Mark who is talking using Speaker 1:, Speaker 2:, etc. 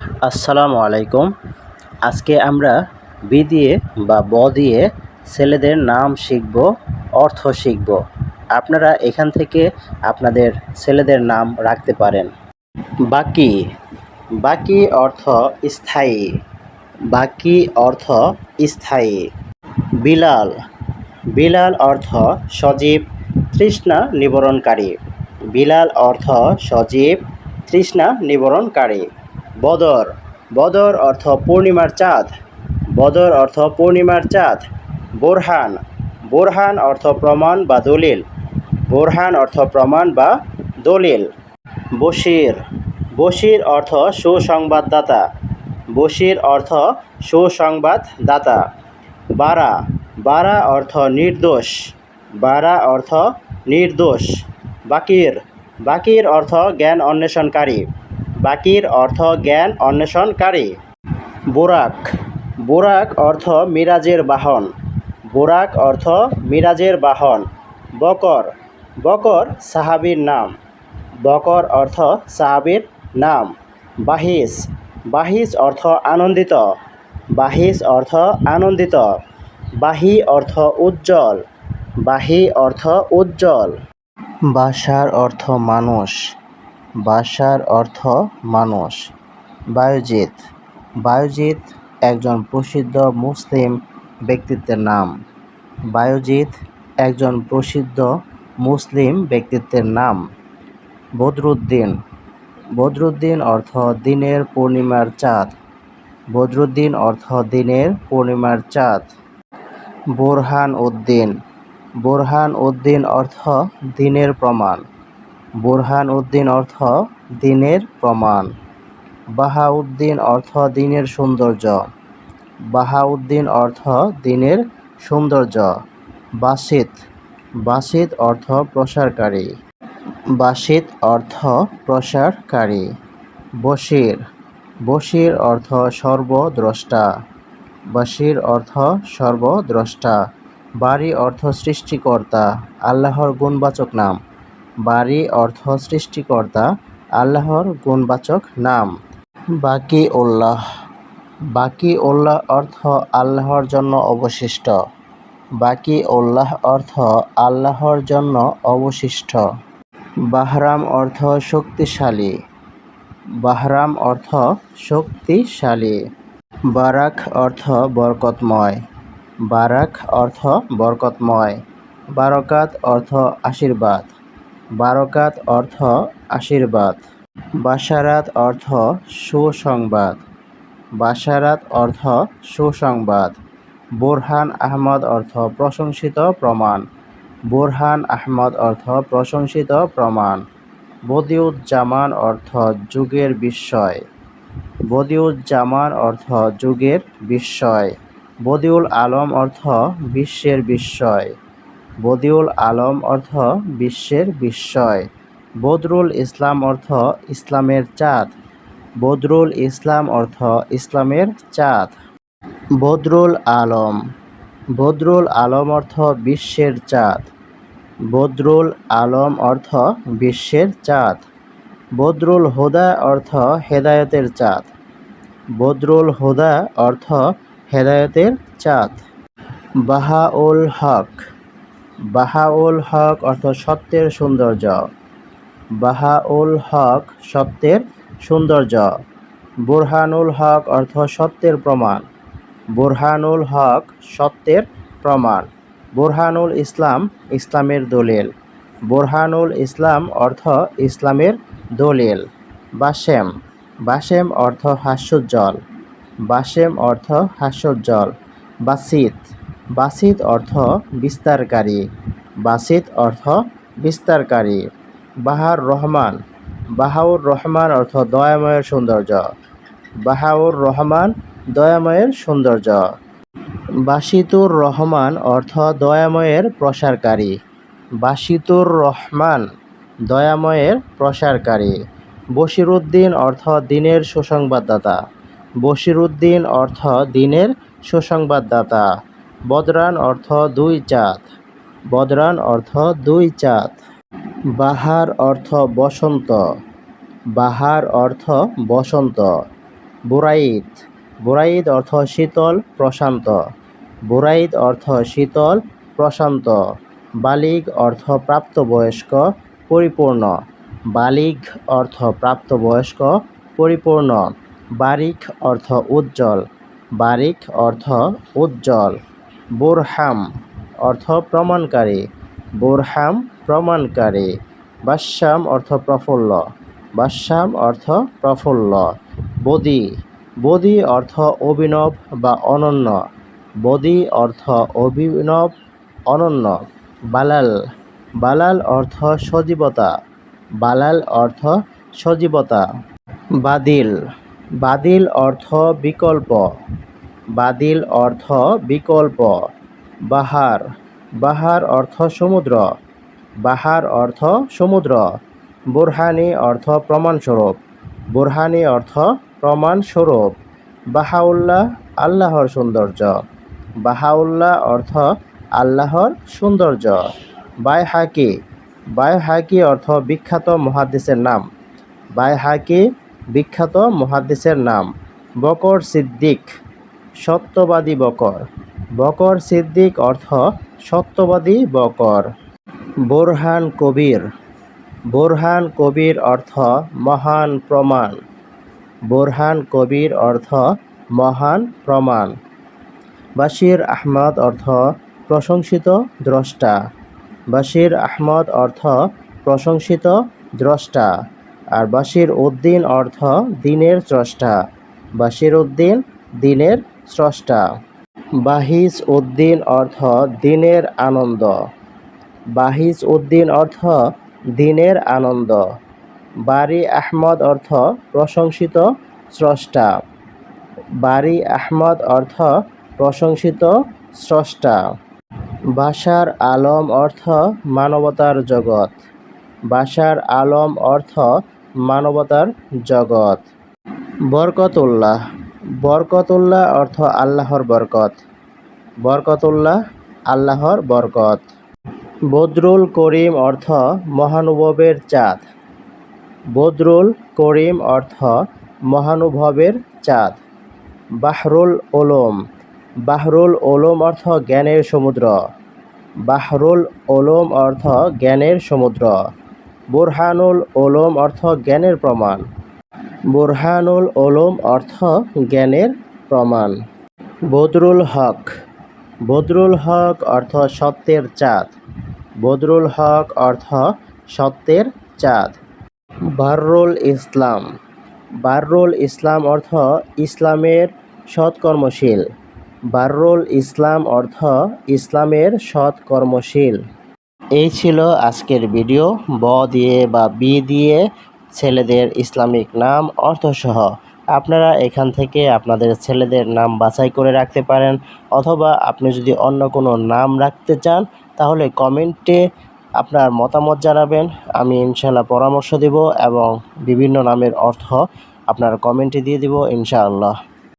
Speaker 1: আসসালামু আলাইকুম। আজকে আমরা বি দিয়ে বা ব দিয়ে ছেলেদের নাম শিখব, অর্থ শিখব। আপনারা এখান থেকে আপনাদের ছেলেদের নাম রাখতে পারেন। বাকি, বাকি অর্থ স্থায়ী। বাকি অর্থ স্থায়ী। বিলাল, বিলাল অর্থ সজীব, তৃষ্ণা নিবারণকারী। বিলাল অর্থ সজীব, তৃষ্ণা নিবারণকারী। বদর, বদর অর্থ পূর্ণিমার চাঁদ। বদর অর্থ পূর্ণিমার চাঁদ। বোরহান, বোরহান অর্থ প্রমাণ বা দলিল। বোরহান অর্থ প্রমাণ বা দলিল। বশির, বশির অর্থ সুসংবাদদাতা। বশির অর্থ সুসংবাদদাতা। বারা, বারা অর্থ নির্দোষ। বারা অর্থ নির্দোষ। বাকির, বাকির অর্থ জ্ঞান অন্বেষণকারী। বাকির অর্থ জ্ঞান অন্বেষণকারী। বোরাক, বোরাক অর্থ মিরাজের বাহন। বোরাক অর্থ মিরাজের বাহন। বকর, বকর সাহাবীর নাম। বকর অর্থ সাহাবীর নাম। বাহিস, বাহিস অর্থ আনন্দিত। বাহিস অর্থ আনন্দিত। বাহি অর্থ উজ্জ্বল। বাহি অর্থ উজ্জ্বল। বাশার অর্থ মানুষ। বাশার অর্থ মানুষ। বায়জিদ, বায়জিদ একজন প্রসিদ্ধ মুসলিম ব্যক্তিত্বের নাম। বায়জিদ একজন প্রসিদ্ধ মুসলিম ব্যক্তিত্বের নাম। বদরুদ্দিন, বদরুদ্দিন অর্থ দিনের পূর্ণিমার চাঁদ। বদরুদ্দিন অর্থ দিনের পূর্ণিমার চাঁদ। বোরহান উদ্দিন, বোরহান উদ্দিন অর্থ দিনের প্রমাণ। বোরহান উদ্দিন অর্থ দিনের প্রমাণ। বাহাউদ্দিন অর্থ দিনের সৌন্দর্য। বাহাউদ্দিন অর্থ দিনের সৌন্দর্য। বাসিত, বাসিত অর্থ প্রসারকারী। বাসিত অর্থ প্রসারকারী। বশির, বশির অর্থ সর্বদ্রষ্টা। বশির অর্থ সর্বদ্রষ্টা। বারী অর্থ সৃষ্টিকর্তা, আল্লাহর গুণবাচক নাম। বারী অর্থ সৃষ্টিকর্তা, আল্লাহর গুণবাচক নাম। বাকি উল্লাহ, বাকি উল্লাহ অর্থ আল্লাহর জন্য অবশিষ্ট। বাকি উল্লাহ অর্থ আল্লাহর জন্য অবশিষ্ট। বাহরাম অর্থ শক্তিশালী। বাহরাম অর্থ শক্তিশালী। বারাক অর্থ বরকতময়। বারাক অর্থ বরকতময়। বারাকাত অর্থ আশীর্বাদ। বারাকাত অর্থ আশীর্বাদ। বাশারাত অর্থ সুসংবাদ। বাশারাত অর্থ সুসংবাদ। বোরহান আহমদ অর্থ প্রশংসিত প্রমাণ। বোরহান আহমদ অর্থ প্রশংসিত প্রমাণ। বদিউজ্জামান অর্থ যুগের বিস্ময়। বদিউজ্জামান অর্থ যুগের বিস্ময়। বদিউল আলম অর্থ বিশ্বের বিস্ময়। বদিউল আলম অর্থ বিশ্বের বিস্ময়। বদরুল ইসলাম অর্থ ইসলামের চাঁদ। বদরুল ইসলাম অর্থ ইসলামের চাঁদ। বদরুল আলম, বদরুল আলম অর্থ বিশ্বের চাঁদ। বদরুল আলম অর্থ বিশ্বের চাঁদ। বদরুল হুদা অর্থ হেদায়েতের চাঁদ। বদরুল হুদা অর্থ হেদায়েতের চাঁদ। বাহাউল হক, বাহাউল হক অর্থ সত্যের সৌন্দর্য। বাহাউল হক সত্যের সৌন্দর্য। বুরহানুল হক অর্থ সত্যের প্রমাণ। বুরহানুল হক সত্যের প্রমাণ। বুরহানুল ইসলাম ইসলামের দলিল। বুরহানুল ইসলাম অর্থ ইসলামের দলিল। বাসেম, বাসেম অর্থ হাস্যোজ্জ্বল। বাসেম অর্থ হাস্যোজ্জ্বল। বাসিত, বাসিত অর্থ বিস্তারকারী। বাসিত অর্থ বিস্তারকারী। বাহার রহমান, বাহাউর রহমান অর্থ দয়াময়ের সৌন্দর্য। বাহাউর রহমান দয়াময়ের সৌন্দর্য। বাশিতুর রহমান অর্থ দয়াময়ের প্রসারকারী। বাশিতুর রহমান দয়াময়ের প্রসারকারী। বশিরউদ্দিন অর্থ দিনের সুসংবাদদাতা। বশিরউদ্দিন অর্থ দিনের সুসংবাদদাতা। বদরান অর্থ দুই চাঁদ। বদরান অর্থ দুই চাঁদ। বাহার অর্থ বসন্ত। বাহার অর্থ বসন্ত। বুরাইদ, বুরাইদ অর্থ শীতল প্রশান্ত, বুরাইদ অর্থ শীতল প্রশান্ত। বালিগ অর্থ প্রাপ্তবয়স্ক পরিপূর্ণ, বালিগ অর্থ প্রাপ্তবয়স্ক পরিপূর্ণ। বারিক অর্থ উজ্জ্বল, বারিক অর্থ উজ্জ্বল। বুরহাম অর্থ প্রমাণকারী, বুরহাম প্রমাণকারী। বাশ্যাম অর্থ প্রফুল্ল, বাশ্যাম অর্থ প্রফুল্ল। বদি, বদি অর্থ অভিনব বা অনন্য, বদি অর্থ অভিনব অনন্য। বালাল, বালাল অর্থ সজীবতা, বালাল অর্থ সজীবতা। বাদিল, বাদিল অর্থ বিকল্প, বাদিল অর্থ বিকল্প। বাহার, বাহার অর্থ সমুদ্র, বাহার অর্থ সমুদ্র। বুরহানি অর্থ প্রমাণস্বরূপ, বুরহানি অর্থ প্রমাণস্বরূপ। বাহাউল্লাহ আল্লাহর সৌন্দর্য, বাহাউল্লাহ অর্থ আল্লাহর সৌন্দর্য। বাইহাকি, বাইহাকি অর্থ বিখ্যাত মুহাদ্দিসের নাম, বাইহাকি বিখ্যাত মুহাদ্দিসের নাম। বকর সিদ্দিক, সত্যবাদী বকর, বকর সিদ্দিক অর্থ সত্যবাদী বকর। বোরহান কবির, বোরহান কবির অর্থ মহান প্রমাণ, বোরহান কবির অর্থ মহান প্রমাণ। বাশির আহমদ অর্থ প্রশংসিত দ্রষ্টা, বাশির আহমদ অর্থ প্রশংসিত দ্রষ্টা। আর বাশির উদ্দিন অর্থ দিনের স্রষ্টা, বাশির উদ্দিন দিনের স্রষ্টা। বাহিজ উদ্দিন অর্থ দিনের আনন্দ, বাহিজ উদ্দিন অর্থ দিনের আনন্দ। বারি আহমদ অর্থ প্রশংসিত স্রষ্টা, বারি আহমদ অর্থ প্রশংসিত স্রষ্টা। বাশার আলম অর্থ মানবতার জগৎ, বাশার আলম অর্থ মানবতার জগৎ। বরকতুল্লাহ, বরকতুল্লাহ অর্থ আল্লাহর বরকত, বরকতুল্লাহ আল্লাহর বরকত। বদরুল করিম অর্থ মহানুভবের চাঁদ, বদরুল করিম অর্থ মহানুভবের চাঁদ। বাহরুল উলুম, বাহরুল উলুম অর্থ জ্ঞানের সমুদ্র, বাহরুল উলুম অর্থ জ্ঞানের সমুদ্র। বুরহানুল উলুম অর্থ জ্ঞানের প্রমাণ, বুরহানুল উলুম অর্থ জ্ঞানের প্রমাণ। বদরুল হক, বদরুল হক অর্থ সত্যের চাঁদ, বদরুল হক অর্থ সত্যের চাঁদ। বাররুল ইসলাম, বাররুল ইসলাম অর্থ ইসলামের সৎকর্মশীল, বাররুল ইসলাম অর্থ ইসলামের সৎকর্মশীল। এই ছিল আজকের ভিডিও, ব দিয়ে বা বি দিয়ে ছেলেদের ইসলামিক নাম অর্থসহ। আপনারা এখান থেকে আপনাদের ছেলেদের নাম বাছাই করে রাখতে পারেন, অথবা আপনি যদি অন্য কোনো নাম রাখতে চান তাহলে কমেন্টে আপনার মতামত জানাবেন, আমি ইনশাআল্লাহ পরামর্শ দেব এবং বিভিন্ন নামের অর্থ আপনার কমেন্টে দিয়ে দেব ইনশাআল্লাহ।